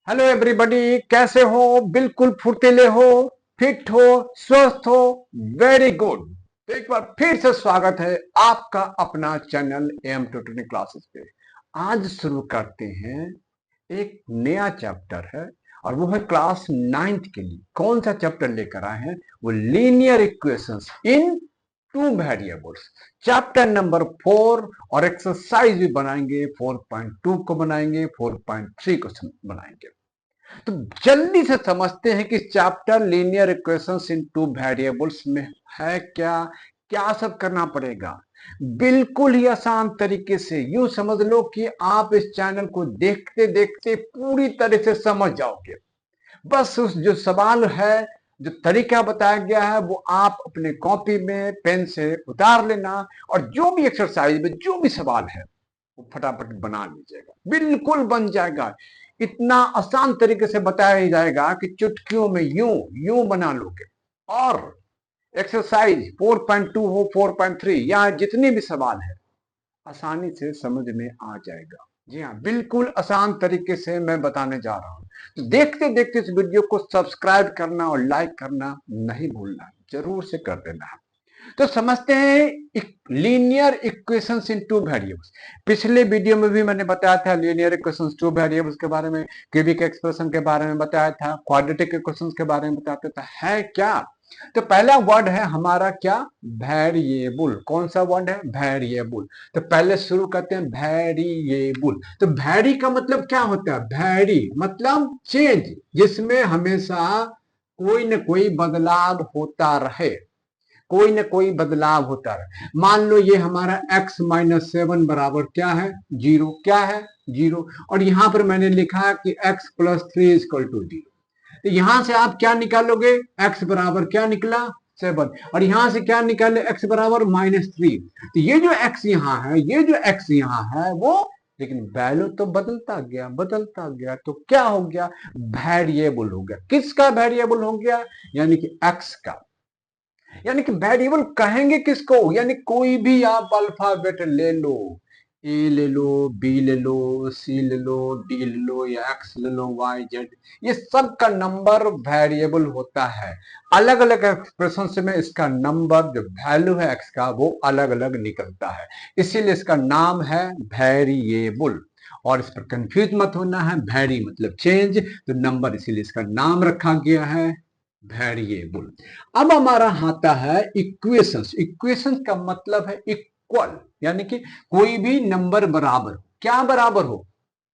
Hello everybody, कैसे हो? बिल्कुल फुर्तीले हो, फिट हो, स्वस्थ हो। Very good. तो एक बार फिर से स्वागत है आपका अपना चैनल एम ट्यूटरिंग क्लासेस पे। आज शुरू करते हैं। एक नया चैप्टर है और वो है क्लास नाइन्थ के लिए। कौन सा चैप्टर लेकर आए हैं? वो लीनियर इक्वेशंस इन टू वेरिएबल्स, चैप्टर नंबर 4। और एक्सरसाइज भी बनाएंगे, 4.2 को बनाएंगे, 4.3 को बनाएंगे। तो जल्दी से समझते हैं कि चैप्टर लीनियर इक्वेशंस इन टू वेरिएबल्स में है क्या। क्या सब करना पड़ेगा? बिल्कुल ही आसान तरीके से यूं समझ लो कि आप इस चैनल को देखते देखते पूरी तरह से समझ जाओगे। बस उस जो सवाल है, जो तरीका बताया गया है, वो आप अपने कॉपी में पेन से उतार लेना और जो भी एक्सरसाइज में जो भी सवाल है वो फटाफट बना लीजिएगा, बिल्कुल बन जाएगा। इतना आसान तरीके से बताया जाएगा कि चुटकियों में यूं यूं बना लोगे। और एक्सरसाइज 4.2 हो, 4.3, यहाँ जितने भी सवाल है आसानी से समझ में आ जाएगा। जी हाँ, बिल्कुल आसान तरीके से मैं बताने जा रहा हूं। तो देखते देखते इस वीडियो को सब्सक्राइब करना और लाइक करना नहीं भूलना, जरूर से कर देना है। तो समझते हैं लीनियर इक्वेशंस इन टू वेरिएबल्स। पिछले वीडियो में भी मैंने बताया था लीनियर इक्वेशंस टू वेरिएबल्स के बारे में, क्यूबिक एक्सप्रेशन के बारे में बताया था, क्वाड्रेटिक इक्वेशंस के बारे में बताते था। है क्या? तो पहला वर्ड है हमारा क्या? वेरिएबल। कौन सा वर्ड है? वेरिएबल। तो पहले शुरू करते हैं वेरिएबल। तो वेरी का मतलब क्या होता है? वेरी मतलब चेंज, जिसमें हमेशा कोई न कोई बदलाव होता रहे, कोई ना कोई बदलाव होता है। मान लो ये हमारा x-7 बराबर क्या है? जीरो। क्या है? जीरो। और यहां पर मैंने लिखा कि x+3 = 0। तो यहां से आप क्या निकालोगे? x बराबर क्या निकला? 7। और यहां से क्या निकाले? x बराबर -3। तो ये जो x यहां है, ये जो x यहां है वो, लेकिन वैल्यू तो बदलता गया, बदलता गया। तो क्या हो गया? वेरिएबल हो गया। किसका वेरिएबल हो गया? यानी कि x का। यानी कि वेरिएबल कहेंगे किसको? यानी कोई भी आप अल्फाबेट ले लो, ए ले लो, बी ले लो, सी ले लो, डी ले लो, या एक्स ले लो, वाई जेड, ये सब का नंबर वेरिएबल होता है। अलग अलग एक्सप्रेशन में इसका नंबर, जो वैल्यू है एक्स का, वो अलग अलग निकलता है। इसीलिए इसका नाम है वेरिएबल। और इस पर कंफ्यूज मत होना है। वेरी मतलब चेंज, तो नंबर, इसीलिए इसका नाम रखा गया है वेरिएबल। अब हमारा आता है इक्वेशंस। इक्वेशंस का मतलब है इक्वल, यानी कि कोई भी नंबर बराबर हो। क्या बराबर हो?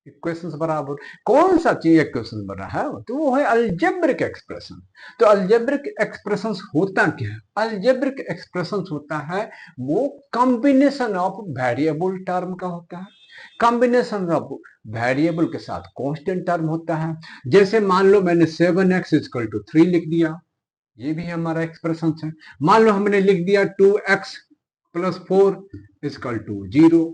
इक्वेशंस बराबर। कौन सा चीज इक्वेशन बना है? तो वो है अलजेब्रिक एक्सप्रेशन। तो अलजेब्रिक एक्सप्रेशन होता क्या है? अलजेब्रिक एक्सप्रेशन होता है वो कॉम्बिनेशन ऑफ वेरिएबल टर्म का होता है, कॉम्बिनेशन ऑफ वेरिएबल के साथ कांस्टेंट टर्म होता है। जैसे मान लो मैंने 7x = 3 लिख दिया, ये भी हमारा एक्सप्रेशन है। मान लो हमने लिख दिया 2x+4 = 0,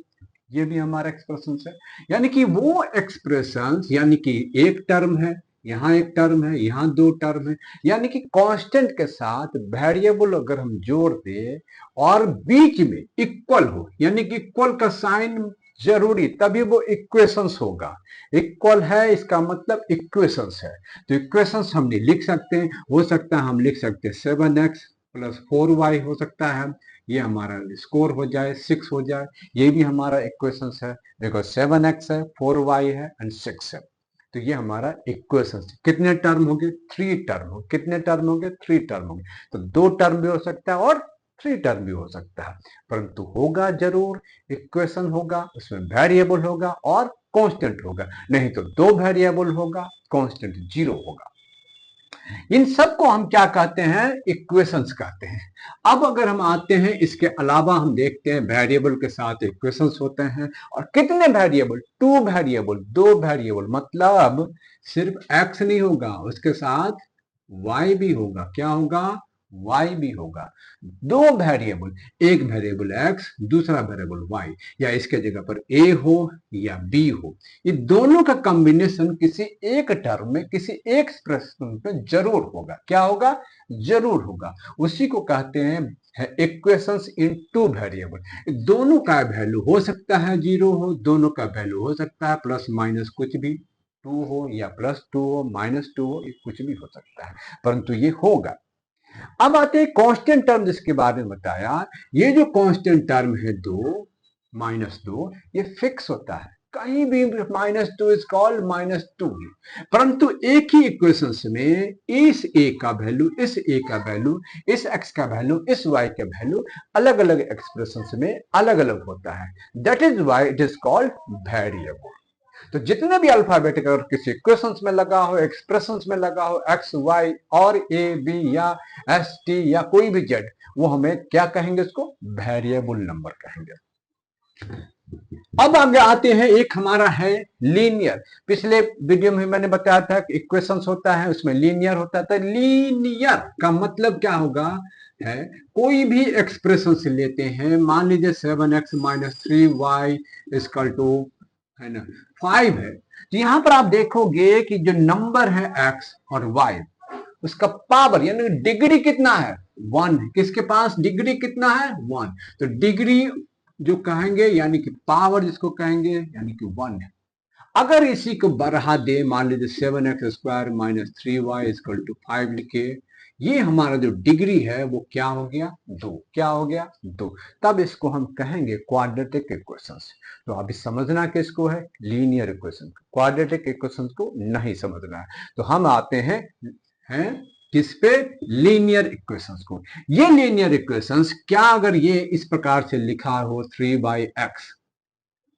ये भी हमारा एक्सप्रेशन है। यानी कि वो एक्सप्रेशन, यानी कि एक टर्म है, यहाँ एक टर्म है, यहाँ दो टर्म है, यानी कि कांस्टेंट के साथ वेरिएबल अगर हम जोड़ दे और बीच में इक्वल हो, यानी कि इक्वल का साइन जरूरी, तभी वो इक्वेशंस होगा। इक्वल है इसका मतलब इक्वेशंस है। तो इक्वेशंस हम लिख सकते हैं, हो सकता है हम लिख सकते हैं 7x+4y हो सकता है, ये हमारा स्कोर हो जाए, 6 हो जाए, ये भी हमारा इक्वेशंस है। देखो 7x है, 4y है एंड 6 है। तो ये हमारा इक्वेशन। कितने टर्म हो गए? 3 टर्म हो। कितने टर्म हो गए? 3 टर्म हो गए। तो 2 टर्म भी हो सकता है और 3 टर्म भी हो सकता है, परंतु होगा जरूर इक्वेशन होगा, उसमें वेरिएबल होगा और कांस्टेंट होगा। नहीं तो 2 वेरिएबल होगा, कांस्टेंट 0 होगा। इन सबको हम क्या कहते हैं? इक्वेशंस कहते हैं। अब अगर हम आते हैं, इसके अलावा हम देखते हैं वेरिएबल के साथ इक्वेशंस होते हैं। और कितने वेरिएबल? 2 वेरिएबल, 2 वेरिएबल मतलब सिर्फ x नहीं होगा, उसके साथ y भी होगा। क्या होगा? y भी होगा। 2 वेरिएबल, एक वेरिएबल x, दूसरा वेरिएबल y, या इसके जगह पर a हो या b हो, ये दोनों का कॉम्बिनेशन किसी एक टर्म में, किसी एक एक्सप्रेशन पे जरूर होगा। क्या होगा? जरूर होगा। उसी को कहते हैं इक्वेशंस इन टू वेरिएबल। दोनों का वैल्यू हो सकता है 0 हो, दोनों का वैल्यू हो सकता है प्लस माइनस कुछ भी टू हो या +2 हो, -2 हो, ये कुछ भी हो सकता है, परंतु ये होगा। अब आते हैं कांस्टेंट टर्म जिसके बारे में बताया। ये जो कांस्टेंट टर्म है 2, -2, ये फिक्स होता है, कहीं भी -2 इज कॉल्ड -2। परंतु एक ही इक्वेशंस में इस ए का वैल्यू, इस ए का वैल्यू, इस एक्स का वैल्यू, इस वाई का वैल्यू अलग अलग एक्सप्रेशंस में अलग अलग होता है। That is why it is called variable. तो जितने भी अल्फाबेटिक अगर किसी इक्वेशंस में लगा हो, एक्सप्रेशंस में लगा हो, एक्स वाई और ए बी या एस टी या कोई भी जेड, वो हमें क्या कहेंगे, उसको वेरिएबल नंबर कहेंगे। अब आगे आते हैं, एक हमारा है लीनियर। पिछले वीडियो में मैंने बताया था कि इक्वेशंस होता है, उसमें लीनियर होता था। लीनियर का मतलब क्या होगा है, कोई भी एक्सप्रेशन से लेते हैं, मान लीजिए 7x - 3y = है ना 5 है, तो यहां पर आप देखोगे कि जो नंबर है x और y, उसका पावर यानी डिग्री कितना है, 1 है। किसके पास डिग्री कितना है, 1। तो डिग्री जो कहेंगे यानी कि पावर जिसको कहेंगे यानी कि 1 है। अगर इसी को बढ़ा दे, मान लीजिए 7x² - 3y = 5 लिखे, ये हमारा जो डिग्री है वो क्या हो गया, 2। क्या हो गया, 2। तब इसको हम कहेंगे क्वाड्रेटिक इक्वेशंस। तो अभी समझना किसको है, लीनियर इक्वेशन। क्वाड्रेटिक इक्वेशंस को नहीं समझना है। तो हम आते हैं किस पे, लीनियर इक्वेशंस को। ये लीनियर इक्वेशंस क्या, अगर ये इस प्रकार से लिखा हो 3/x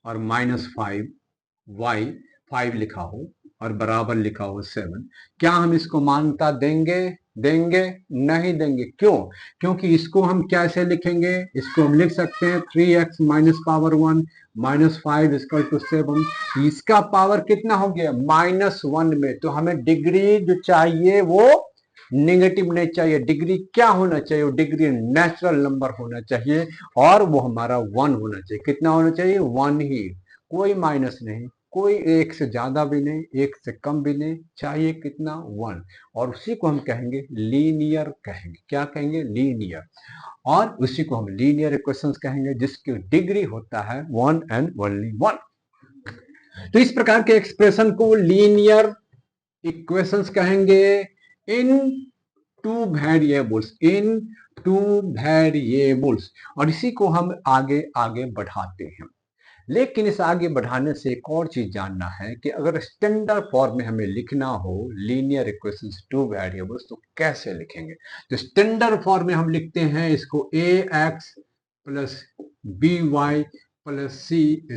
और -5y, 5 लिखा हो और बराबर लिखा हो 7, क्या हम इसको मान्यता देंगे, नहीं देंगे। क्यों, क्योंकि इसको हम कैसे लिखेंगे, इसको हम लिख सकते हैं 3x - पावर 1 -5 = 7। इसका पावर कितना हो गया, -1 में। तो हमें डिग्री जो चाहिए वो नेगेटिव नहीं चाहिए, डिग्री क्या होना चाहिए, वो डिग्री नेचुरल नंबर होना चाहिए और वो हमारा 1 होना चाहिए। कितना होना चाहिए, 1 ही, कोई माइनस नहीं, कोई एक से ज्यादा भी नहीं, एक से कम भी नहीं, चाहिए कितना, 1। और उसी को हम कहेंगे लीनियर कहेंगे। क्या कहेंगे, लीनियर। और उसी को हम लीनियर इक्वेशंस कहेंगे जिसकी डिग्री होता है 1 एंड ओनली 1। तो इस प्रकार के एक्सप्रेशन को लीनियर इक्वेशंस कहेंगे इन टू वेरिएबल्स। और इसी को हम आगे आगे बढ़ाते हैं। लेकिन इस आगे बढ़ाने से एक और चीज जानना है कि अगर स्टैंडर्ड फॉर्म में हमें लिखना हो लीनियर इक्वेशंस टू वेरिएबल्स, तो कैसे लिखेंगे। तो स्टैंडर्ड फॉर्म में हम लिखते हैं इसको ax + by + c =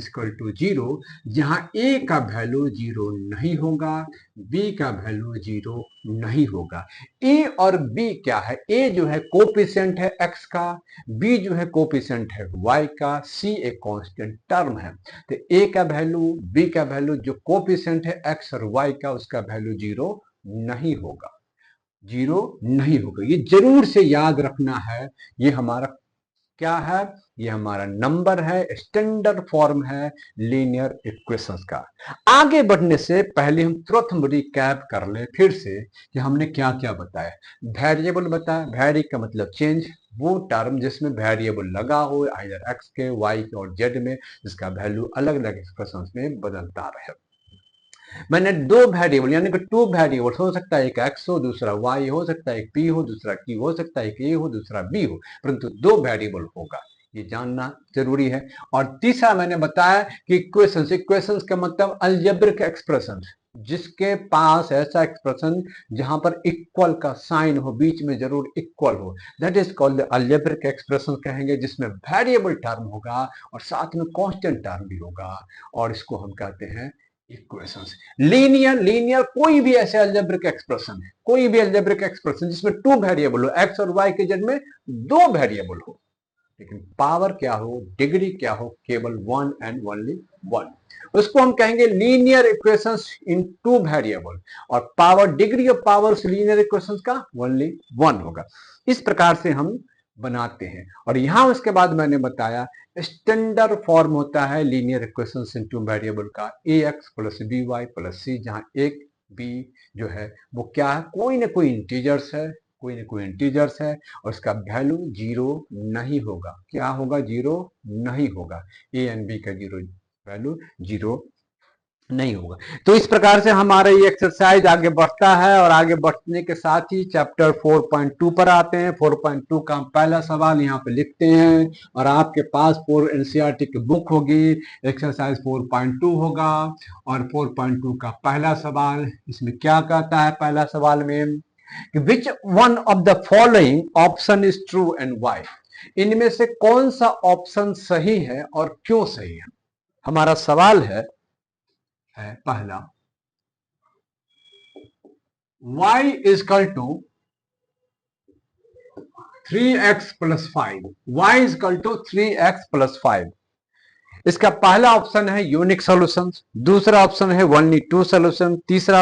0, जहां a का वैल्यू 0 नहीं होगा, b का वैल्यू 0 नहीं होगा। a और b क्या है, a जो है कोफिशिएंट है x का, b जो है कोफिशिएंट है y का, c एक कांस्टेंट टर्म है। तो a का वैल्यू, b का वैल्यू, जो कोफिशिएंट है x और y का, उसका वैल्यू 0 नहीं होगा, 0 नहीं होगा। ये जरूर से याद रखना है। ये हमारा क्या है, ये हमारा नंबर है, स्टैंडर्ड फॉर्म है लीनियर इक्वेशंस का। आगे बढ़ने से पहले हम तुरंत रिकैप कर ले फिर से कि हमने क्या क्या बताया। वेरिएबल बताया, वेरी का मतलब चेंज, वो टर्म जिसमें वेरिएबल लगा हो आइदर एक्स के, वाई के और जेड में, जिसका वैल्यू अलग अलग एक्सप्रेशंस में बदलता रहे। मैंने 2 वेरिएबल यानी कि 2 वेरिएबल हो सकता है, एक एक्स हो दूसरा वाई हो सकता है, एक पी हो दूसरा क्यू हो सकता है, एक ए हो दूसरा बी हो, परंतु 2 वेरिएबल होगा, ये जानना जरूरी है। और तीसरा मैंने बताया कि इक्वेशंस का मतलब अलजेब्रिक एक्सप्रेशन, जिसके पास ऐसा एक्सप्रेशन जहां पर इक्वल का साइन हो, बीच में जरूर इक्वल हो, that is called algebraic expression कहेंगे, जिसमें वेरिएबल टर्म होगा और साथ में कांस्टेंट टर्म भी होगा, और इसको हम कहते हैं इक्वेशंस। लीनियर कोई भी ऐसे अलजेब्रिक एक्सप्रेशन है, कोई भी अलजेब्रिक एक्सप्रेशन जिसमें 2 वेरिएबल हो, एक्स और वाई के जेड में 2 वेरिएबल हो, लेकिन पावर क्या हो, डिग्री क्या हो, केवल 1 एंड ओनली 1, उसको हम कहेंगे लीनियर इक्वेशंस इन 2 वेरिएबल। और power, degree of power linear equations का ओनली 1 होगा। इस प्रकार से हम बनाते हैं। और यहां उसके बाद मैंने बताया स्टैंडर्ड फॉर्म होता है लीनियर इक्वेशंस इन 2 वेरिएबल का ax + by + c, जहां एक b जो है वो क्या है, कोई ना कोई इंटीजर्स है, कोई ना कोई इंटीजर्स है, और उसका वैल्यू 0 नहीं होगा। क्या होगा, 0 नहीं होगा। a एंड b का 0 वैल्यू 0 नहीं होगा। तो इस प्रकार से हमारा ये एक्सरसाइज आगे बढ़ता है और आगे बढ़ने के साथ ही चैप्टर 4.2 पर आते हैं। 4.2 का पहला सवाल यहाँ पे लिखते हैं और आपके पास 4 एनसीईआरटी की बुक होगी, एक्सरसाइज 4.2 होगा और 4.2 का पहला सवाल इसमें क्या कहता है? पहला सवाल में which one of the following option is true and why, इनमें से कौन सा ऑप्शन सही है और क्यों सही है? हमारा सवाल है पहला, y is equal to 3x plus 5, y is equal to 3x plus 5। इसका पहला ऑप्शन है यूनिक सॉल्यूशन, दूसरा ऑप्शन है ओनली टू सॉल्यूशन, तीसरा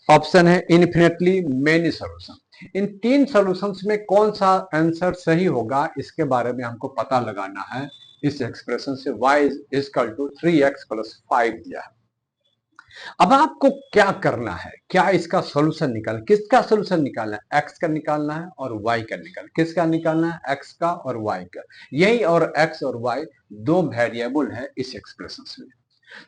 ऑप्शन है इन्फिनिटली मेनी सॉल्यूशन। इन तीन सॉल्यूशंस में कौन सा आंसर सही होगा इसके बारे में हमको पता लगाना है। इस एक्सप्रेशन से y is equal to 3x plus 5 दिया है। अब आपको क्या करना है? क्या इसका सॉल्यूशन निकाल, किसका सॉल्यूशन निकालना है? x का निकालना है और y का निकालना। किसका निकालना है? x का और y का। यही और x और y दो वेरिएबल है इस एक्सप्रेशन में।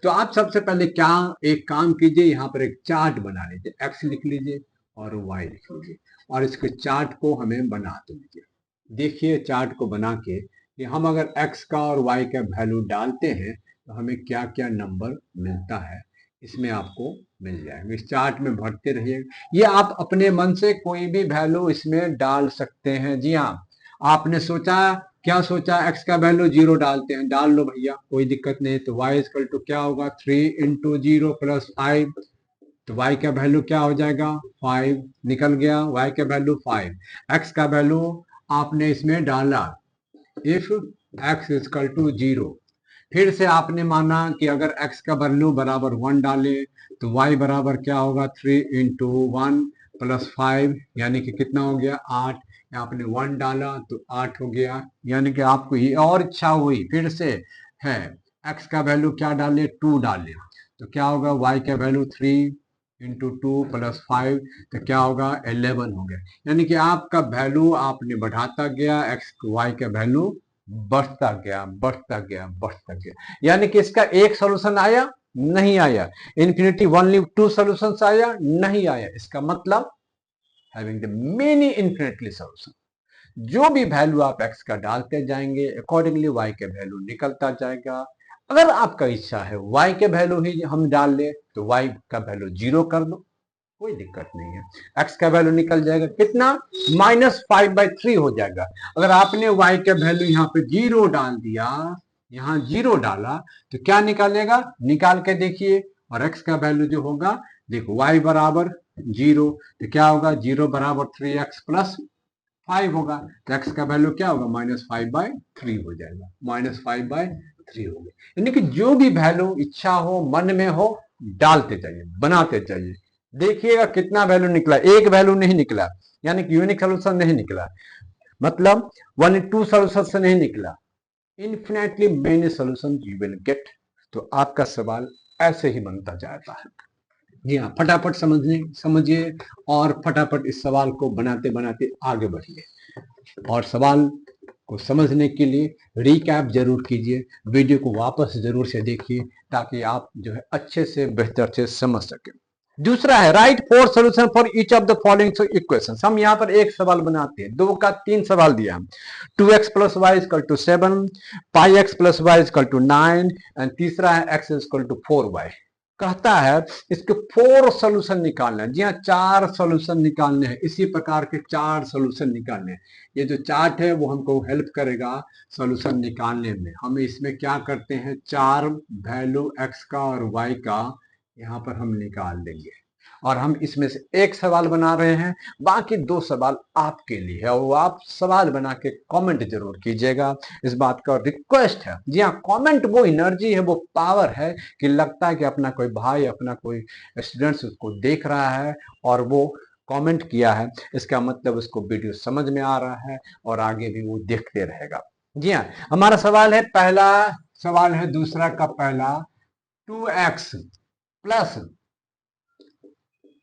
तो आप सबसे पहले क्या एक काम कीजिए, यहाँ पर एक चार्ट बना लीजिए, x लिख लीजिए और y लिख लीजिए और इसके चार्ट को हमें बना दीजिए। देखिए चार्ट को बना के कि हम अगर x का और y का वैल्यू डालते हैं तो हमें क्या क्या नंबर मिलता है, इसमें आपको मिल जाएगा। इस चार्ट में भरते रहिए। ये आप अपने मन से कोई भी वैल्यू इसमें डाल सकते हैं। जी हाँ, आपने सोचा, क्या सोचा? x का वैल्यू 0 डालते हैं, डाल लो भैया, कोई दिक्कत नहीं। तो y इक्वल टू क्या होगा? 3 इंटू 0 प्लस 5। तो y का वैल्यू क्या हो जाएगा? 5 निकल गया, y का वैल्यू 5। x का वैल्यू आपने इसमें डाला, इफ x इक्वल टू 0। फिर से आपने माना कि अगर x का वैल्यू बराबर 1 डाले तो y बराबर क्या होगा? 3 इंटू 1 प्लस 5, यानी कि कितना हो गया? 8। आपने 1 डाला तो 8 हो गया, यानी कि आपको ये और इच्छा हुई फिर से है x का वैल्यू क्या डाले? 2 डाले तो क्या होगा? y का वैल्यू 3 इंटू 2 प्लस 5 तो क्या होगा? 11 हो गया। यानी कि आपका वैल्यू आपने बढ़ाता गया, x y का वैल्यू बढ़ता गया बढ़ता गया बढ़ता गया। यानी कि इसका एक सॉल्यूशन आया? नहीं आया। इन्फिनिटी ओनली टू सॉल्यूशंस आया? नहीं आया। इसका मतलब having the many infinitely solution. जो भी वैल्यू आप x का डालते जाएंगे अकॉर्डिंगली y के वैल्यू निकलता जाएगा। अगर आपका इच्छा है y के वैल्यू ही हम डाल ले तो y का वैल्यू 0 कर दो, कोई दिक्कत नहीं है। x का वैल्यू निकल जाएगा कितना? -5/3 हो जाएगा। अगर आपने y का वैल्यू यहाँ पे 0 डाल दिया, यहाँ 0 डाला तो क्या निकालेगा? निकाल के देखिए। और x का वैल्यू जो होगा, देखो y बराबर 0 तो क्या होगा? 0 बराबर 3x प्लस 5 होगा। तो x का वैल्यू क्या होगा? -5/3 हो जाएगा, -5/3 हो गया। यानी कि जो भी वैल्यू इच्छा हो, मन में हो, डालते जाइए, बनाते जाइए। देखिएगा कितना वैल्यू निकला। एक वैल्यू नहीं निकला, यानी कि यूनिक सोल्यूशन नहीं निकला, मतलब 1 2 सोल्यूशन से नहीं निकला, infinitely many solution you will get. तो आपका सवाल ऐसे ही बनता जाता है। जी हाँ, फटाफट समझिए और फटाफट इस सवाल को बनाते बनाते आगे बढ़िए। और सवाल को समझने के लिए रिकैप जरूर कीजिए, वीडियो को वापस जरूर से देखिए ताकि आप जो है अच्छे से बेहतर से समझ सके। दूसरा है right 4 solution for each of the following equations. हम यहाँ पर एक सवाल बनाते हैं, 2 का 3 सवाल दिया। 2x plus y equal to 7, pi x plus y equal to 9 and तीसरा है x इक्वल टू 4y। कहता है इसके 4 सॉल्यूशन निकालना है। जी हाँ, 4 सॉल्यूशन निकालने हैं, इसी प्रकार के 4 सॉल्यूशन निकालने हैं। ये जो चार्ट है वो हमको हेल्प करेगा सॉल्यूशन निकालने में। हम इसमें क्या करते हैं, 4 वैल्यू x का और y का यहाँ पर हम निकाल देंगे और हम इसमें से एक सवाल बना रहे हैं, बाकी 2 सवाल आपके लिए है। और आप सवाल बना के कमेंट जरूर कीजिएगा, इस बात का रिक्वेस्ट है। जी हाँ, कमेंट वो एनर्जी है, वो पावर है कि लगता है कि अपना कोई भाई, अपना कोई स्टूडेंट्स उसको देख रहा है और वो कमेंट किया है, इसका मतलब उसको वीडियो समझ में आ रहा है और आगे भी वो देखते रहेगा। जी हाँ, हमारा सवाल है, पहला सवाल है दूसरा का पहला, 2x plus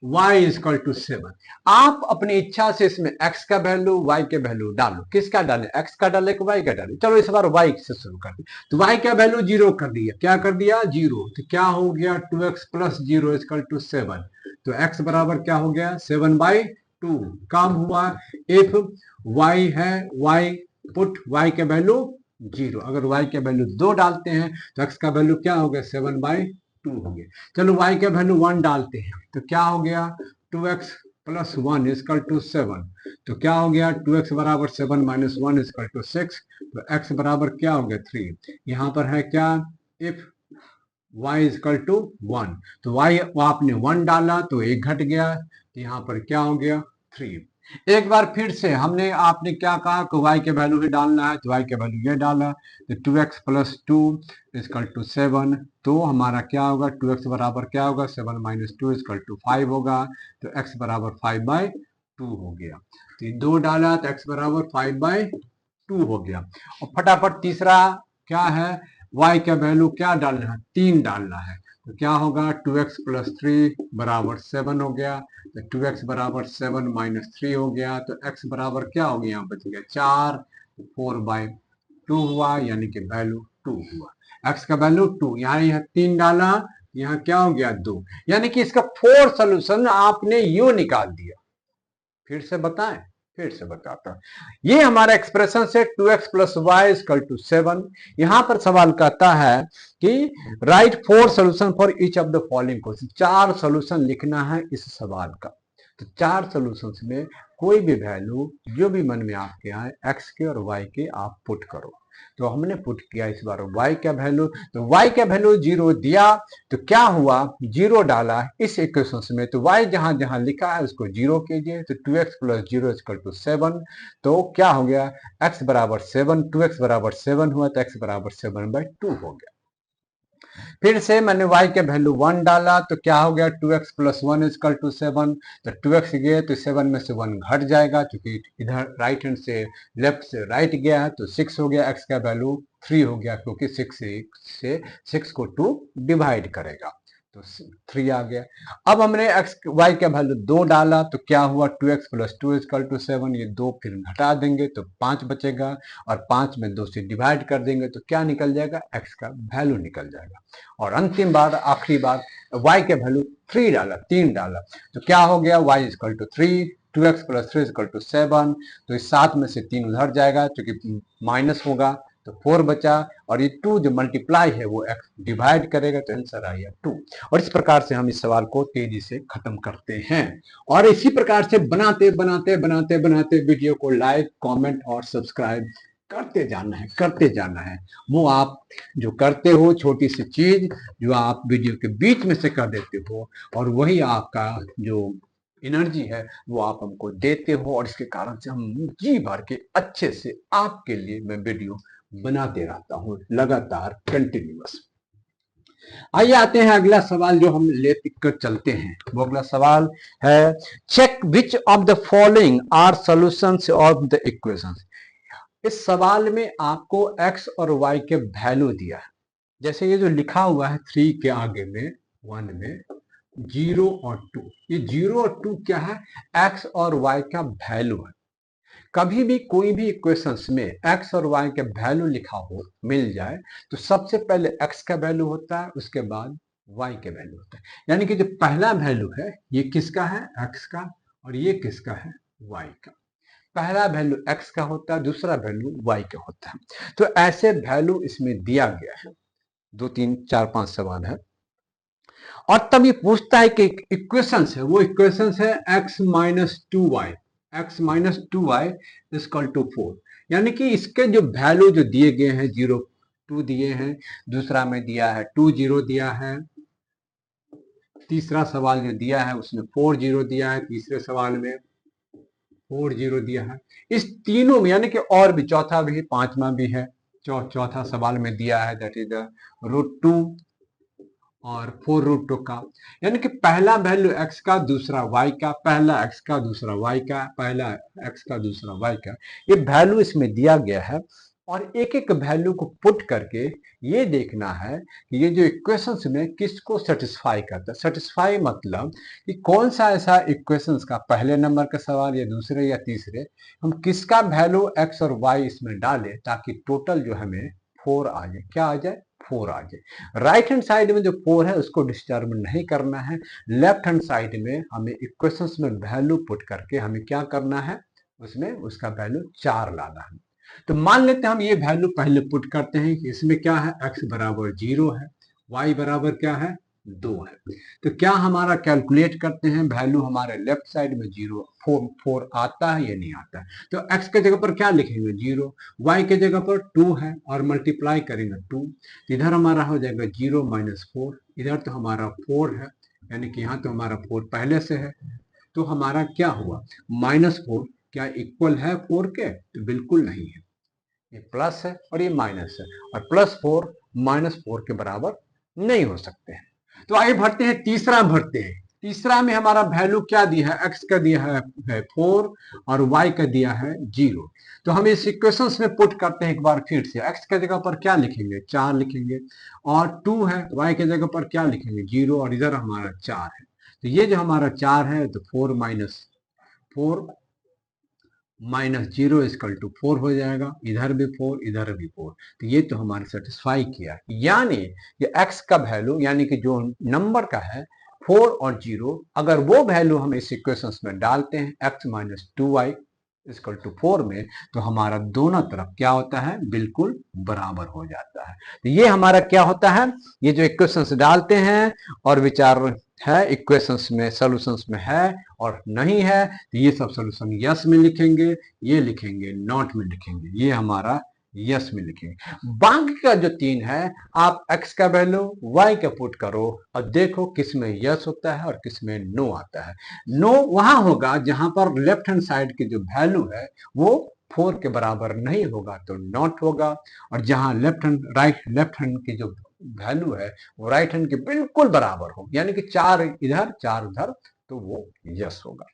y is equal to 7। आप अपनी इच्छा से इसमें x का वैल्यू y के वैल्यू डालो। किसका डाले? x का डाले कि y का डाले? चलो इस बार y से शुरू कर दे। तो y का वैल्यू 0 कर दिया। क्या कर दिया? 0। तो क्या हो गया? 2x plus 0 is equal to 7। तो x बराबर क्या हो गया? 7/2। काम हुआ। इफ y है, y पुट y के वैल्यू 0। अगर y के वैल्यू 2 डालते हैं तो x का वैल्यू क्या हो गया? 7/2 हो गया। चलो y के वैल्यू 1 डालते हैं तो क्या हो गया? 2x plus 1 is equal to 7। तो क्या हो गया? 2x बराबर 7 माइनस 1 इजकल टू 6। तो x बराबर क्या हो गया? 3। यहाँ पर है क्या? If y is equal to 1। तो y आपने 1 डाला तो 1 घट गया। तो यहाँ पर क्या हो गया? 3। एक बार फिर से हमने आपने क्या कहा कि y के वैल्यू ही डालना है, तो y के वैल्यू ये डाला। तो 2x प्लस 2 इजकल टू 7। तो हमारा क्या होगा? 2x बराबर क्या होगा? 7 माइनस 2 इजकल टू 5 होगा। तो x बराबर 5/2 हो गया। तो 2 डाला तो x बराबर 5/2 हो गया। और फटाफट तीसरा क्या है? y का वैल्यू क्या डालना है? 3 डालना है। तो क्या होगा? 2x प्लस 3 बराबर 7 हो गया। तो 2x बराबर 7 माइनस 3 हो गया। तो x बराबर क्या हो गया? यहाँ बच गया 4। 4/2 हुआ, यानी कि वैल्यू 2 हुआ। x का वैल्यू 2, यहाँ 3 डाला, यहाँ क्या हो गया? 2। यानी कि इसका 4 सोल्यूशन आपने यू निकाल दिया। फिर से बताएं? फिर से बताता हूं। ये हमारा एक्सप्रेशन से 2x plus y equal to 7। यहां पर सवाल कहता है कि right 4 solution for each of the following question. 4 solution लिखना है इस सवाल का। तो 4 सोल्यूशंस में कोई भी वैल्यू जो भी मन में आपके आए x के और y के आप पुट करो। तो हमने पुट किया इस बार y का वैल्यू। तो y का वैल्यू 0 दिया तो क्या हुआ? 0 डाला इस इक्वेशन में। तो y जहां जहां लिखा है उसको 0 कीजिए। तो 2x प्लस 0 इक्वल टू 7। तो क्या हो गया? x बराबर 7। 2x बराबर 7 हुआ तो x बराबर 7/2 हो गया। फिर से मैंने y के वैल्यू 1 डाला तो क्या हो गया? 2x plus 1 is equal to 7। तो 2x गए तो 7 में से 1 घट जाएगा, क्योंकि इधर राइट हैंड से लेफ्ट से राइट गया है। तो 6 हो गया। x का वैल्यू 3 हो गया, क्योंकि 6 से 6 को 2 डिवाइड करेगा। तो 3 आ गया। अब हमने y का वैल्यू 2 डाला तो क्या हुआ? 2x plus 2 is equal to 7। ये 2 फिर घटा देंगे तो 5 बचेगा, और 5 में 2 से डिवाइड कर देंगे तो क्या निकल जाएगा? x का वैल्यू निकल जाएगा। और अंतिम बार, आखिरी बार, y के वैल्यू 3 डाला, 3 डाला तो क्या हो गया? y is equal to 3। 2x plus 3 is equal to 7। तो इस 7 में से 3 उधर जाएगा, क्योंकि माइनस होगा। तो 4 बचा, और ये 2 जो मल्टीप्लाई है वो x डिवाइड करेगा, तो आंसर आएगा 2। और इस प्रकार से हम इस सवाल को तेजी से खत्म करते हैं। और इसी प्रकार से बनाते बनाते बनाते बनाते वीडियो को लाइक, कमेंट और सब्सक्राइब करते जाना है, करते जाना है। वो आप जो करते हो, छोटी सी चीज जो आप वीडियो के बीच में से कर देते हो, और वही आपका जो एनर्जी है वो आप हमको देते हो। और इसके कारण से हम जी भर के अच्छे से आपके लिए मैं वीडियो बनाते रहता हूं, लगातार, कंटिन्यूअस। आइए आते हैं अगला सवाल जो हम ले कर चलते हैं। वो अगला सवाल है, check which of the following are solutions of the equations. इस सवाल में आपको x और y के वैल्यू दिया है। जैसे ये जो लिखा हुआ है 3 के आगे में 1 में 0 और 2, ये 0 और 2 क्या है? x और y का वैल्यू है। कभी भी कोई भी इक्वेशंस में x और y के वैल्यू लिखा हो, मिल जाए, तो सबसे पहले x का वैल्यू होता है, उसके बाद y के वैल्यू होता है। यानी कि जो पहला वैल्यू है ये किसका है? x का। और ये किसका है? y का। पहला वैल्यू x का होता है, दूसरा वैल्यू y का होता है। तो ऐसे वैल्यू इसमें दिया गया है। 2 3 4 5 सवाल है, और तब ये पूछता है कि इक्वेशंस है, वो इक्वेशंस है x minus 2y, x minus 2y is equal to 4। यानी कि इसके जो वैल्यू जो दिए गए हैं, 0 2 दिए हैं, दूसरा में दिया है 2 0 दिया है, तीसरा सवाल जो दिया है उसमें 4 0 दिया है, तीसरे सवाल में 4 0 दिया है। इस तीनों में, यानी कि और भी चौथा भी, पांचवा भी है, चौथा सवाल में दिया है, दैट इज √2 और 4√2 का। यानी कि पहला वैल्यू x का, दूसरा y का, पहला x का, दूसरा y का, पहला x का, दूसरा y का, ये वैल्यू इसमें दिया गया है। और एक एक वैल्यू को पुट करके ये देखना है कि ये जो इक्वेशंस में किसको सेटिस्फाई करता है। सेटिस्फाई मतलब कि कौन सा ऐसा इक्वेशंस का पहले नंबर का सवाल या दूसरे या तीसरे हम किसका वैल्यू एक्स और वाई इसमें डालें ताकि टोटल जो हमें 4 आ जाए। क्या आ जाए? 4 आ जाए। राइट हैंड साइड में जो 4 है उसको डिस्टर्ब नहीं करना है। लेफ्ट हैंड साइड में हमें इक्वेशंस में वैल्यू पुट करके हमें क्या करना है, उसमें उसका वैल्यू 4 लाना है। तो मान लेते हैं हम ये वैल्यू पहले पुट करते हैं कि इसमें क्या है, x बराबर 0 है, y बराबर क्या है 2 है। तो क्या हमारा कैलकुलेट करते हैं वैल्यू हमारे लेफ्ट साइड में 0 4 आता है या नहीं आता है। तो x के जगह पर क्या लिखेंगे 0, y के जगह पर 2 है और मल्टीप्लाई करेंगे 2, इधर हमारा हो जाएगा 0 माइनस 4, इधर तो हमारा 4 है, यानी कि यहाँ तो हमारा 4 पहले से है। तो हमारा क्या हुआ -4 क्या इक्वल है 4 के? तो बिल्कुल नहीं है, ये प्लस है और ये माइनस है, और +4 -4 के बराबर नहीं हो सकते हैं। तो आइए भरते हैं, तीसरा भरते हैं। तीसरा में हमारा वैल्यू क्या दिया है, x का दिया है 4 और y का दिया है 0। तो हम इस इक्वेशंस में पुट करते हैं एक बार फिर से। x के जगह पर क्या लिखेंगे 4 लिखेंगे, और 2 है, y के जगह पर क्या लिखेंगे 0, और इधर हमारा 4 है। तो ये जो हमारा 4 है तो 4 माइनस 4 माइनस 0 इक्वल टू 4 हो जाएगा, इधर भी 4 इधर भी 4। तो ये तो हमारे सेटिस्फाई किया, यानी ये x का वैल्यू यानी कि जो नंबर का है 4 और 0, अगर वो वैल्यू हम इस इक्वेशंस में डालते हैं x minus 2y equal to 4 में, तो हमारा दोनों तरफ क्या होता है, बिल्कुल बराबर हो जाता है। तो ये हमारा क्या होता है, ये जो इक्वेशंस डालते हैं और विचार है इक्वेशंस में सॉल्यूशंस में है और नहीं है, तो ये सब सॉल्यूशन यस में लिखेंगे, ये लिखेंगे नॉट में लिखेंगे, ये हमारा यस में लिखेंगे। बाकी का जो 3 है आप x का वैल्यू y का पुट करो और देखो किस में यस होता है और किस में नो आता है। नो वहां होगा जहां पर लेफ्ट हैंड साइड की जो वैल्यू है वो 4 के बराबर नहीं होगा तो नॉट होगा, और जहां लेफ्ट हैंड की जो वैल्यू है वो राइट हैंड के बिल्कुल बराबर हो, यानी कि 4 इधर 4 उधर, तो वो यस होगा।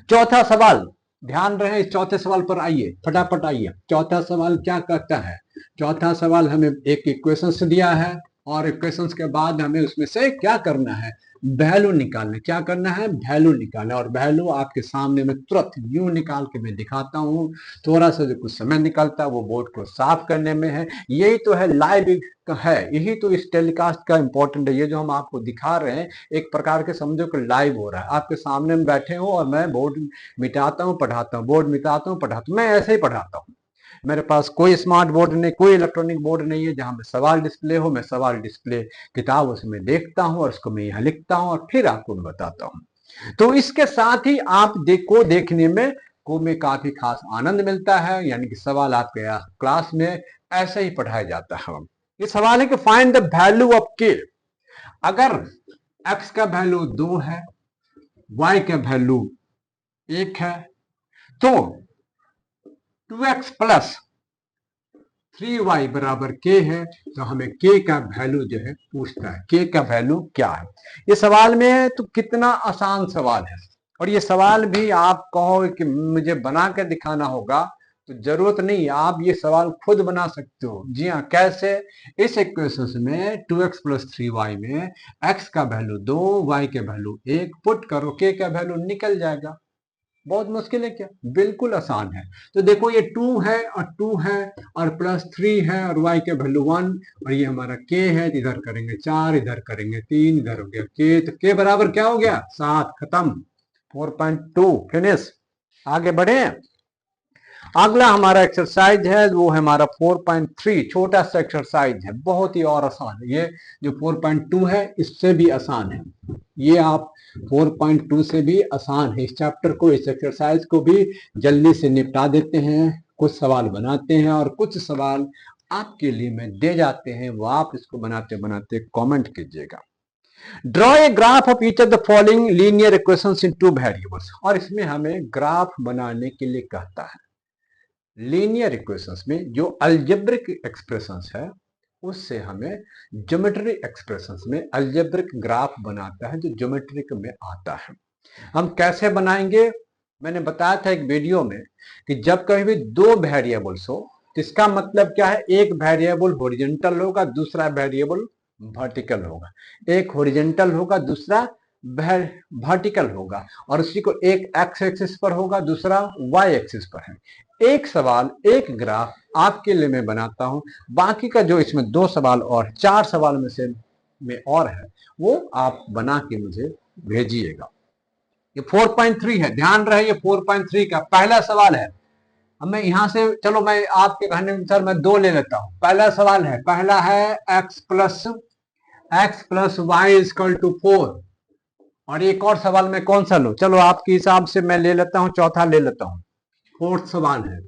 चौथा सवाल, ध्यान रहे इस चौथे सवाल पर आइए, फटाफट आइए। चौथा सवाल क्या कहता है, चौथा सवाल हमें एक इक्वेशन दिया है और इक्वेशंस के बाद हमें उसमें से क्या करना है, वैल्यू निकालना। क्या करना है, वैल्यू निकालना, और वैल्यू आपके सामने में तुरंत यूं निकाल के मैं दिखाता हूं। थोड़ा सा जो कुछ समय निकलता है वो बोर्ड को साफ करने में है। यही तो है लाइव है, यही तो इस टेलीकास्ट का इंपॉर्टेंट है। ये जो हम आपको दिखा रहे हैं एक प्रकार के समझो कि लाइव हो रहा है, आपके सामने में बैठे हो और मैं बोर्ड मिटाता हूँ पढ़ाता हूँ, बोर्ड मिटाता हूँ पढ़ाता हूँ, मैं ऐसे ही पढ़ाता हूँ। मेरे पास कोई स्मार्ट बोर्ड नहीं, कोई इलेक्ट्रॉनिक बोर्ड नहीं है जहां में सवाल डिस्प्ले हो। मैं सवाल डिस्प्ले किताब उसमें देखता हूं और उसको मैं यहाँ लिखता हूं और फिर आपको बताता हूं। तो इसके साथ ही आप देखने में काफी खास आनंद मिलता है, यानी कि सवाल आपके क्लास में ऐसे ही पढ़ाया जाता है। ये सवाल है कि फाइंड द वैल्यू ऑफ के। अगर x का वैल्यू 2 है, y का वैल्यू 1 है, तो 2x प्लस 3y बराबर k है। तो हमें k का वैल्यू जो है पूछता है, k का वैल्यू क्या है। ये सवाल में है, तो कितना आसान सवाल है। और ये सवाल भी आप कहो कि मुझे बना के दिखाना होगा, तो जरूरत नहीं, आप ये सवाल खुद बना सकते हो। जी हाँ, कैसे, इस इक्वेशन में 2x प्लस 3y में x का वैल्यू 2, y के वैल्यू 1 पुट करो, k का वैल्यू निकल जाएगा। बहुत मुश्किल है क्या, बिल्कुल आसान है। तो देखो ये 2 है और 2 है और प्लस 3 है और y के वैल्यू 1, और ये हमारा k है, इधर करेंगे 4, इधर करेंगे 3, इधर हो गया k, तो k बराबर क्या हो गया 7, खत्म, 4.2 फिनिश। आगे बढ़े, अगला हमारा एक्सरसाइज है वो है हमारा 4.3, छोटा सा एक्सरसाइज है, बहुत ही और आसान है। ये जो 4.2 है इससे भी आसान है, ये आप 4.2 से भी आसान है। इस चैप्टर को, इस एक्सरसाइज को भी जल्दी से निपटा देते हैं, कुछ सवाल बनाते हैं और कुछ सवाल आपके लिए में दे जाते हैं, वो आप इसको बनाते बनाते कमेंट कीजिएगा। Draw a graph of each of the following linear equations in 2 variables, और इसमें हमें ग्राफ बनाने के लिए कहता है। लीनियर इक्वेशंस में जो अलजेब्रिक एक्सप्रेशंस है उससे हमें ज्योमेट्री एक्सप्रेशंस में अलजेब्रिक ग्राफ बनाता है जो ज्योमेट्रिक में आता है। हम कैसे बनाएंगे, मैंने बताया था एक वीडियो में कि जब कभी भी 2 वेरिएबल्स हो तो इसका मतलब क्या है, एक वेरिएबल हॉरिजॉन्टल होगा, दूसरा वेरिएबल वर्टिकल होगा। एक हॉरिजॉन्टल होगा, दूसरा वर्टिकल होगा, और उसी को एक एक्स एक्सिस पर होगा, दूसरा वाई एक्सिस पर है। एक सवाल, एक ग्राफ आपके लिए मैं बनाता हूं, बाकी का जो इसमें 2 सवाल और 4 सवाल में से में और है वो आप बना के मुझे भेजिएगा। ये 4.3 है, ध्यान रहे, ये 4.3 का पहला सवाल है। अब मैं यहां से, चलो मैं आपके कहने अनुसार मैं 2 ले लेता हूं। पहला सवाल है, पहला है x plus y is equal to 4। और एक और सवाल मैं कौन सा लूं, चलो आपके हिसाब से मैं ले लेता हूं, चौथा ले लेता हूं। 4th सवाल है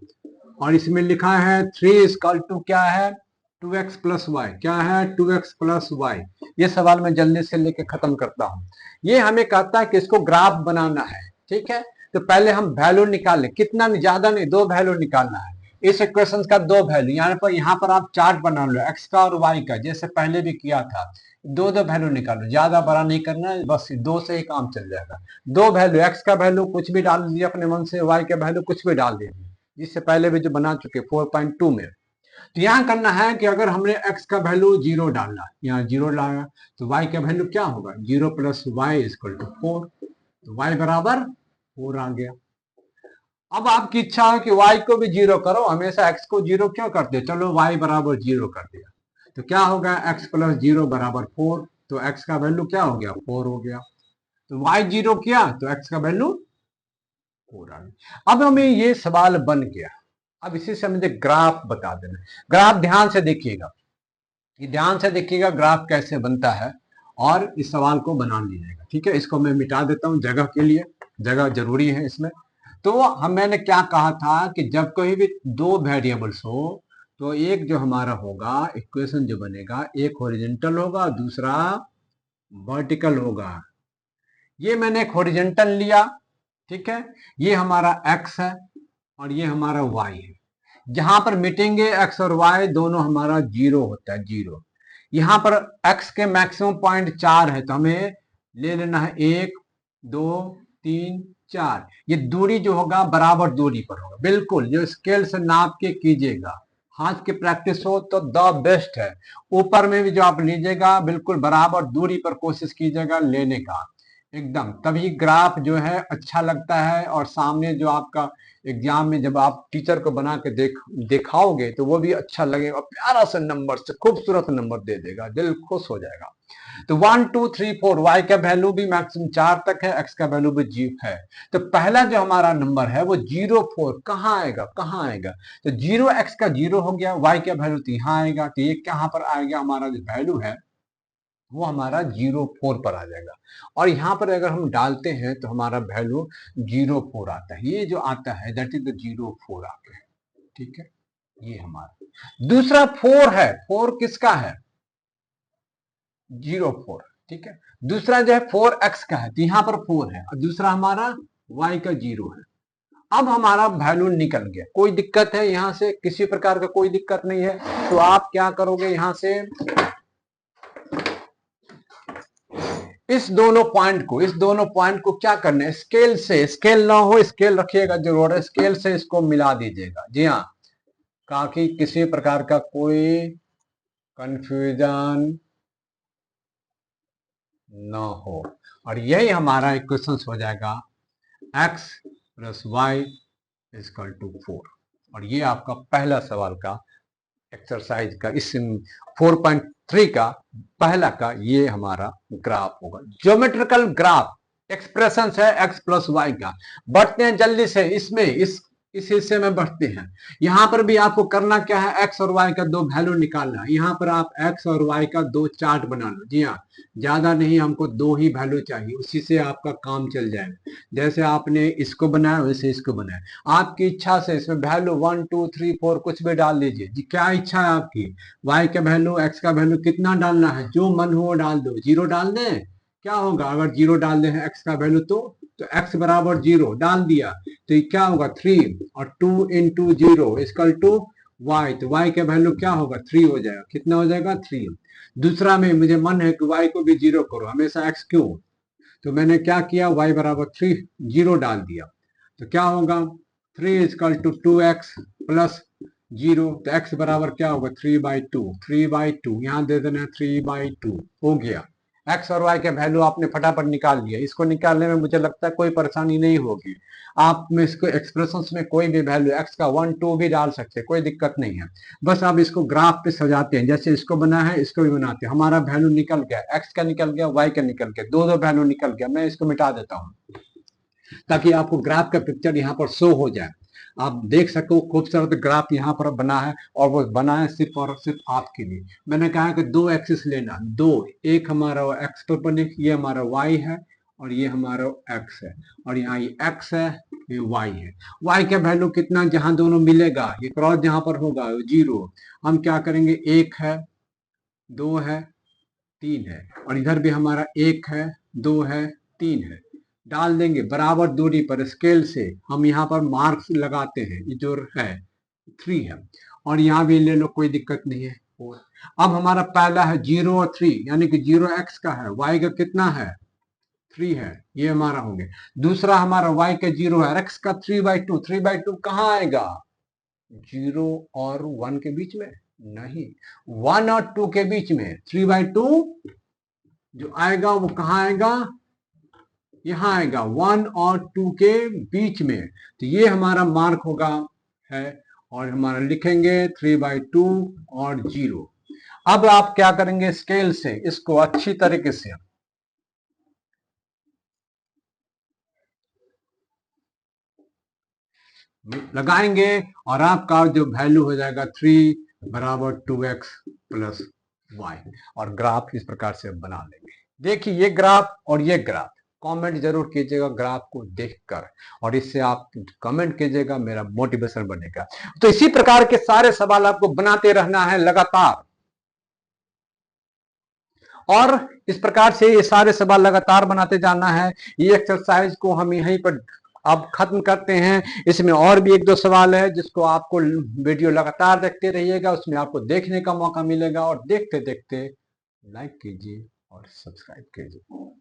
और इसमें लिखा है 3 इजकल टू क्या है, 2x प्लस वाई। क्या है, 2x प्लस वाई। ये सवाल मैं जल्दी से लेके खत्म करता हूं। ये हमें कहता है कि इसको ग्राफ बनाना है, ठीक है। तो पहले हम वैल्यू निकाल लें, कितना ज्यादा नहीं, 2 वैल्यू निकालना है। इस इक्वेशन का 2 वैल्यू, यहाँ पर आप चार्ट बना लो एक्स का और वाई का, जैसे पहले भी किया था। 2 वैल्यू निकालो, ज्यादा बड़ा नहीं करना है, बस 2 से ही काम चल जाएगा। 2 वैल्यू, एक्स का वैल्यू कुछ भी डाल दीजिए अपने मन से, वाई का वैल्यू कुछ भी डाल दीजिए, जिससे पहले भी जो बना चुके 4.2 में। तो यहाँ करना है कि अगर हमने x का वैल्यू 0 डालना, यहाँ 0 डाला, तो y का वैल्यू क्या होगा, 0 प्लस वाई इक्वल टू 4। तो y बराबर 4 आ गया। अब आपकी इच्छा है कि y को भी 0 करो, हमेशा x को 0 क्यों करते हो, चलो y बराबर 0 कर दिया। तो क्या होगा, x प्लस 0 बराबर 4। तो x का वैल्यू क्या हो गया, 4 हो गया। तो y 0 किया तो x का वैल्यू 4 आ गया। अब हमें ये सवाल बन गया। अब इसी से मुझे ग्राफ बता देना। ग्राफ ध्यान से देखिएगा, ये ध्यान से देखिएगा ग्राफ कैसे बनता है, और इस सवाल को बना लीजिएगा, ठीक है। इसको मैं मिटा देता हूं जगह के लिए, जगह जरूरी है इसमें। तो मैंने क्या कहा था कि जब कोई भी 2 वेरिएबल्स हो, तो एक जो हमारा होगा इक्वेशन जो बनेगा, एक हॉरिजॉन्टल होगा, दूसरा वर्टिकल होगा। ये मैंने एक हॉरिजॉन्टल लिया, ठीक है, ये हमारा x है और ये हमारा y है। जहां पर मिटेंगे x और y, दोनों हमारा 0 होता है, 0। यहां पर x के मैक्सिमम पॉइंट 4 है, तो हमें ले लेना है 1 2 3 4। ये दूरी जो होगा बराबर दूरी पर होगा, बिल्कुल जो स्केल से नाप के कीजिएगा। हाथ की प्रैक्टिस हो तो द बेस्ट है। ऊपर में भी जो आप लीजिएगा, बिल्कुल बराबर दूरी पर कोशिश कीजिएगा लेने का, एकदम, तभी ग्राफ जो है अच्छा लगता है। और सामने जो आपका एग्जाम में जब आप टीचर को बना के दिखाओगे तो वो भी अच्छा लगेगा, प्यारा सा नंबर से खूबसूरत नंबर दे देगा, दिल खुश हो जाएगा। तो 1 2 3 4, y का वैल्यू भी मैक्सिमम 4 तक है, x का वैल्यू भी 0 है। तो पहला जो हमारा नंबर है वो 0 4 कहाँ आएगा, कहाँ आएगा, तो 0 x का 0 हो गया, y का वैल्यू तो यहाँ आएगा। तो ये कहाँ पर आएगा, हमारा जो वैल्यू है वो हमारा 0 4 पर आ जाएगा। और यहाँ पर अगर हम डालते हैं तो हमारा वैल्यू 0 4 आता है। ये जो आता है दैट इज द 0 4 आ गया, ठीक है। ये हमारा दूसरा 4 है, 4 किसका है, 0 4, ठीक है। दूसरा जो है 4x का है, तो यहाँ पर 4 है, और दूसरा हमारा y का 0 है। अब हमारा वैल्यू निकल गया, कोई दिक्कत है यहां से, किसी प्रकार का कोई दिक्कत नहीं है। तो आप क्या करोगे, यहां से इस दोनों पॉइंट को क्या करना है, स्केल से, स्केल ना हो स्केल रखिएगा जरूर है, स्केल से इसको मिला दीजिएगा, जी हाँ, ताकि किसी प्रकार का कोई कंफ्यूजन ना हो। और यही हमारा इक्वेशन हो जाएगा x plus y is equal to 4। और ये आपका पहला सवाल का एक्सरसाइज का, इस 4.3 का पहला का ये हमारा ग्राफ होगा, ज्योमेट्रिकल ग्राफ एक्सप्रेशन है x प्लस वाई का। बढ़ते हैं जल्दी से इसमें, इस हिस्से में बढ़ते हैं। यहां पर भी आपको करना क्या है, x और y का 2 वैल्यू निकालना है। यहां पर आप x और y का 2 चार्ट बना लो, जी हाँ, ज्यादा नहीं, हमको 2 ही वैल्यू चाहिए, उसी से आपका काम चल जाएगा। जैसे आपने इसको बनाया वैसे इसको बनाया, आपकी इच्छा से इसमें वैल्यू 1 2 3 4 कुछ भी डाल दीजिए जी, क्या इच्छा है आपकी। y का वैल्यू, x का वैल्यू कितना डालना है, जो मन हो डाल दो। 0 डाल दें, क्या होगा अगर 0 डाल दें x का वैल्यू, तो x बराबर 0 डाल दिया, तो ये क्या होगा 3, और 2 इंटू 0 इक्वल टू y। तो y का वैल्यू क्या होगा, 3 हो जाएगा। कितना हो जाएगा, 3। दूसरा में मुझे मन है कि y को भी 0 करो, हमेशा x क्यों, तो मैंने क्या किया, y बराबर 3 0 डाल दिया। तो क्या होगा, 3 equal to 2x plus zero, तो x बराबर क्या होगा 3/2, 3/2 यहाँ दे देना 3/2 हो गया। x और y के वैल्यू आपने फटाफट निकाल लिया। इसको निकालने में मुझे लगता है कोई परेशानी नहीं होगी। आप में इसको एक्सप्रेशंस में कोई भी वैल्यू x का 1 2 भी डाल सकते हैं, कोई दिक्कत नहीं है। बस आप इसको ग्राफ पे सजाते हैं, जैसे इसको बना है इसको भी बनाते हैं। हमारा वैल्यू निकल गया, x का निकल गया, y का निकल गया, दो दो वैल्यू निकल गया। मैं इसको मिटा देता हूँ ताकि आपको ग्राफ का पिक्चर यहाँ पर शो हो जाए, आप देख सको। खूबसूरत ग्राफ यहाँ पर बना है और वो बना है सिर्फ और सिर्फ आपके लिए। मैंने कहा कि दो एक्सिस लेना, दो, एक हमारा एक्स पर बने, ये हमारा वाई है और ये हमारा एक्स है, और यहाँ ये एक्स है, ये वाई है। वाई का वैल्यू कितना जहां दोनों मिलेगा, ये क्रॉस जहां पर होगा जीरो। हम क्या करेंगे, एक है, दो है, तीन है, और इधर भी हमारा एक है, दो है, तीन है। डाल देंगे बराबर दूरी पर स्केल से। हम यहाँ पर मार्क्स लगाते हैं, ये जो है 3 है, और यहाँ भी ले लो, कोई दिक्कत नहीं है। अब हमारा पहला है 0 और 3, यानी कि 0 x का है, y का कितना है 3 है, ये हमारा हो गया। दूसरा हमारा y का 0 है, x का 3/2, 3/2 कहाँ आएगा, 0 और 1 के बीच में नहीं, 1 और 2 के बीच में। 3/2 जो आएगा वो कहाँ आएगा, यहां आएगा 1 और 2 के बीच में। तो ये हमारा मार्क होगा है, और हमारा लिखेंगे 3/2 और 0। अब आप क्या करेंगे, स्केल से इसको अच्छी तरीके से लगाएंगे, और आपका जो वैल्यू हो जाएगा 3 बराबर 2x प्लस वाई, और ग्राफ इस प्रकार से बना लेंगे। देखिए ये ग्राफ और ये ग्राफ, कमेंट जरूर कीजिएगा ग्राफ को देखकर, और इससे आप कमेंट कीजिएगा, मेरा मोटिवेशन बनेगा। तो इसी प्रकार के सारे सवाल आपको बनाते रहना है लगातार, और इस प्रकार से ये सारे सवाल लगातार बनाते जाना है। ये एक्सरसाइज को हम यहीं पर अब खत्म करते हैं। इसमें और भी एक दो सवाल है जिसको आपको वीडियो लगातार देखते रहिएगा, उसमें आपको देखने का मौका मिलेगा, और देखते देखते लाइक कीजिए और सब्सक्राइब कीजिए।